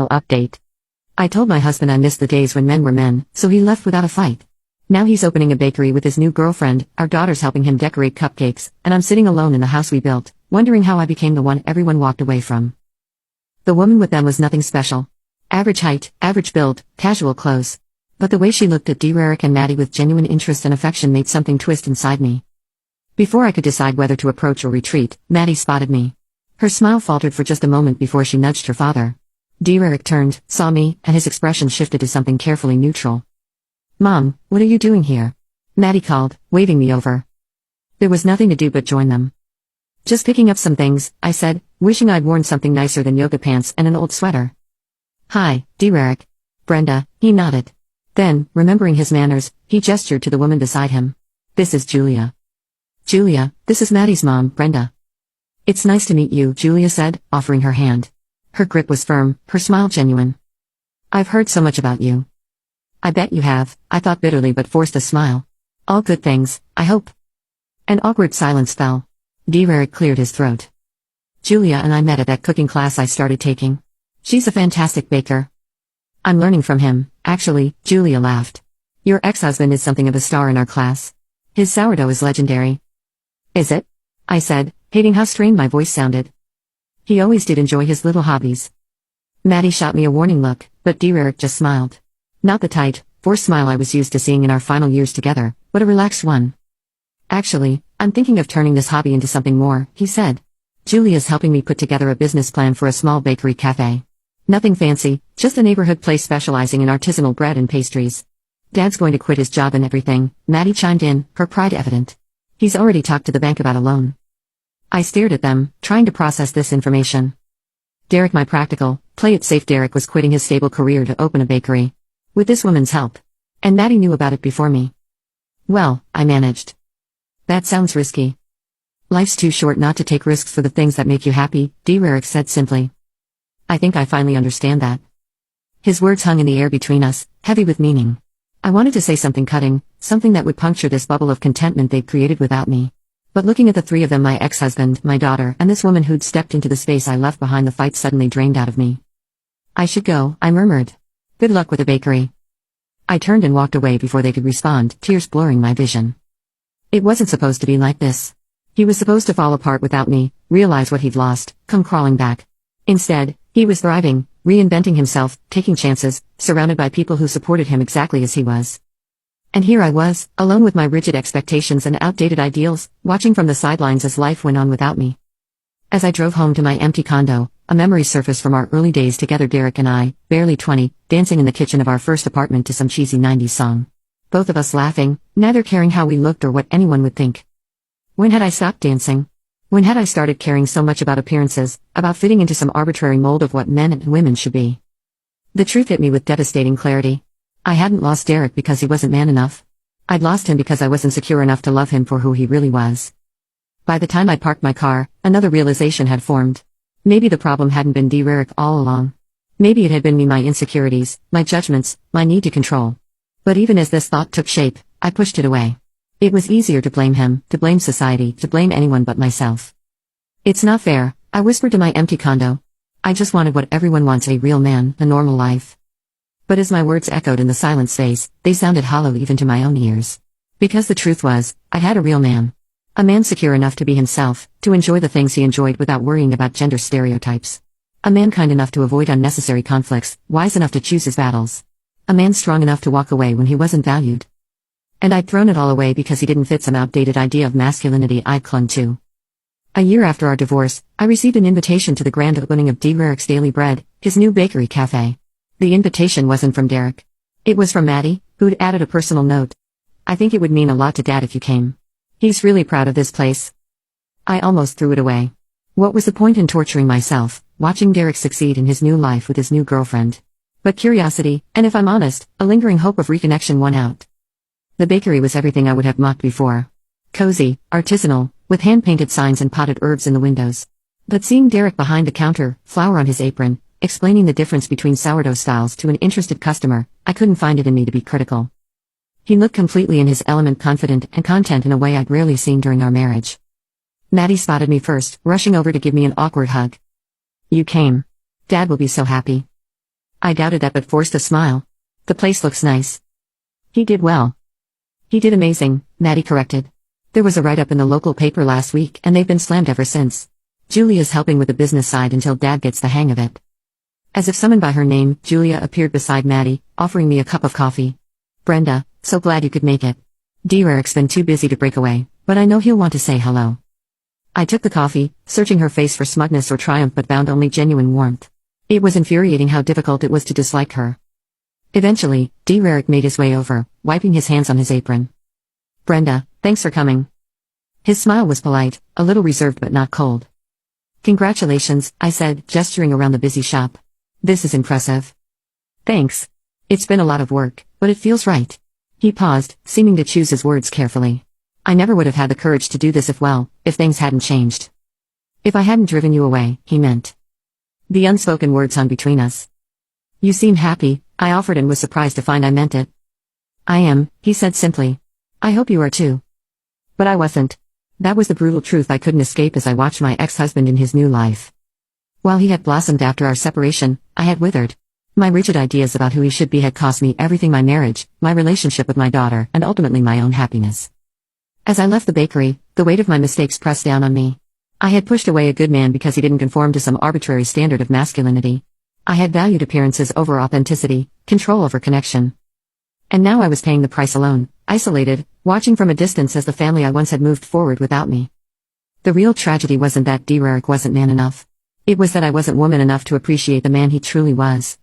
Update. I told my husband I missed the days when men were men, so he left without a fight. Now he's opening a bakery with his new girlfriend, our daughter's helping him decorate cupcakes, and I'm sitting alone in the house we built, wondering how I became the one everyone walked away from. The woman with them was nothing special. Average height, average build, casual clothes. But the way she looked at Derek and Maddie with genuine interest and affection made something twist inside me. Before I could decide whether to approach or retreat, Maddie spotted me. Her smile faltered for just a moment before she nudged her father. Derek turned, saw me, and his expression shifted to something carefully neutral. "Mom, what are you doing here?" Maddie called, waving me over. There was nothing to do but join them. "Just picking up some things," I said, wishing I'd worn something nicer than yoga pants and an old sweater. "Hi, Derek." "Brenda," he nodded. Then, remembering his manners, he gestured to the woman beside him. "This is Julia." "Julia, this is Maddie's mom, Brenda." "It's nice to meet you," Julia said, offering her hand. Her grip was firm, her smile genuine. "I've heard so much about you." "I bet you have," I thought bitterly but forced a smile. "All good things, I hope." An awkward silence fell. Derek cleared his throat. "Julia and I met at that cooking class I started taking. She's a fantastic baker." "I'm learning from him, actually," Julia laughed. "Your ex-husband is something of a star in our class. His sourdough is legendary." "Is it?" I said, hating how strained my voice sounded. "He always did enjoy his little hobbies." Maddie shot me a warning look, but Derek just smiled. Not the tight, forced smile I was used to seeing in our final years together, but a relaxed one. "Actually, I'm thinking of turning this hobby into something more," he said. "Julia's helping me put together a business plan for a small bakery cafe. Nothing fancy, just a neighborhood place specializing in artisanal bread and pastries." "Dad's going to quit his job and everything," Maddie chimed in, her pride evident. "He's already talked to the bank about a loan." I stared at them, trying to process this information. Derek, my practical, play-it-safe Derek was quitting his stable career to open a bakery. With this woman's help. And Maddie knew about it before me. "Well," I managed. "That sounds risky." "Life's too short not to take risks for the things that make you happy," Derek said simply. "I think I finally understand that." His words hung in the air between us, heavy with meaning. I wanted to say something cutting, something that would puncture this bubble of contentment they'd created without me. But looking at the three of them, my ex-husband, my daughter, and this woman who'd stepped into the space I left behind, the fight suddenly drained out of me. "I should go," I murmured. "Good luck with the bakery." I turned and walked away before they could respond, tears blurring my vision. It wasn't supposed to be like this. He was supposed to fall apart without me, realize what he'd lost, come crawling back. Instead, he was thriving, reinventing himself, taking chances, surrounded by people who supported him exactly as he was. And here I was, alone with my rigid expectations and outdated ideals, watching from the sidelines as life went on without me. As I drove home to my empty condo, a memory surfaced from our early days together, Derek and I, barely 20, dancing in the kitchen of our first apartment to some cheesy 90s song. Both of us laughing, neither caring how we looked or what anyone would think. When had I stopped dancing? When had I started caring so much about appearances, about fitting into some arbitrary mold of what men and women should be? The truth hit me with devastating clarity. I hadn't lost Derek because he wasn't man enough. I'd lost him because I wasn't secure enough to love him for who he really was. By the time I parked my car, another realization had formed. Maybe the problem hadn't been Derek all along. Maybe it had been me, my insecurities, my judgments, my need to control. But even as this thought took shape, I pushed it away. It was easier to blame him, to blame society, to blame anyone but myself. "It's not fair," I whispered to my empty condo. I just wanted what everyone wants, a real man, a normal life. But as my words echoed in the silent space, they sounded hollow even to my own ears. Because the truth was, I had a real man. A man secure enough to be himself, to enjoy the things he enjoyed without worrying about gender stereotypes. A man kind enough to avoid unnecessary conflicts, wise enough to choose his battles. A man strong enough to walk away when he wasn't valued. And I'd thrown it all away because he didn't fit some outdated idea of masculinity I'd clung to. A year after our divorce, I received an invitation to the grand opening of Derek's Daily Bread, his new bakery cafe. The invitation wasn't from Derek. It was from Maddie, who'd added a personal note. "I think it would mean a lot to Dad if you came. He's really proud of this place." I almost threw it away. What was the point in torturing myself, watching Derek succeed in his new life with his new girlfriend? But curiosity, and if I'm honest, a lingering hope of reconnection won out. The bakery was everything I would have mocked before. Cozy, artisanal, with hand-painted signs and potted herbs in the windows. But seeing Derek behind the counter, flour on his apron, explaining the difference between sourdough styles to an interested customer, I couldn't find it in me to be critical. He looked completely in his element, confident and content in a way I'd rarely seen during our marriage. Maddie spotted me first, rushing over to give me an awkward hug. "You came. Dad will be so happy." I doubted that but forced a smile. The place looks nice. He did well. He did amazing, Maddie corrected. There was a write-up in the local paper last week and they've been slammed ever since. Julia's helping with the business side until Dad gets the hang of it. As if summoned by her name, Julia appeared beside Maddie, offering me a cup of coffee. Brenda, so glad you could make it. Derek's been too busy to break away, but I know he'll want to say hello. I took the coffee, searching her face for smugness or triumph but found only genuine warmth. It was infuriating how difficult it was to dislike her. Eventually, Derek made his way over, wiping his hands on his apron. Brenda, thanks for coming. His smile was polite, a little reserved but not cold. Congratulations, I said, gesturing around the busy shop. This is impressive. Thanks. It's been a lot of work, but it feels right. He paused, seeming to choose his words carefully. I never would have had the courage to do this if things hadn't changed. If I hadn't driven you away, he meant. The unspoken words hung between us. You seem happy, I offered and was surprised to find I meant it. I am, he said simply. I hope you are too. But I wasn't. That was the brutal truth I couldn't escape as I watched my ex-husband in his new life. While he had blossomed after our separation, I had withered. My rigid ideas about who he should be had cost me everything: my marriage, my relationship with my daughter, and ultimately my own happiness. As I left the bakery, the weight of my mistakes pressed down on me. I had pushed away a good man because he didn't conform to some arbitrary standard of masculinity. I had valued appearances over authenticity, control over connection. And now I was paying the price alone, isolated, watching from a distance as the family I once had moved forward without me. The real tragedy wasn't that Derek wasn't man enough. It was that I wasn't woman enough to appreciate the man he truly was.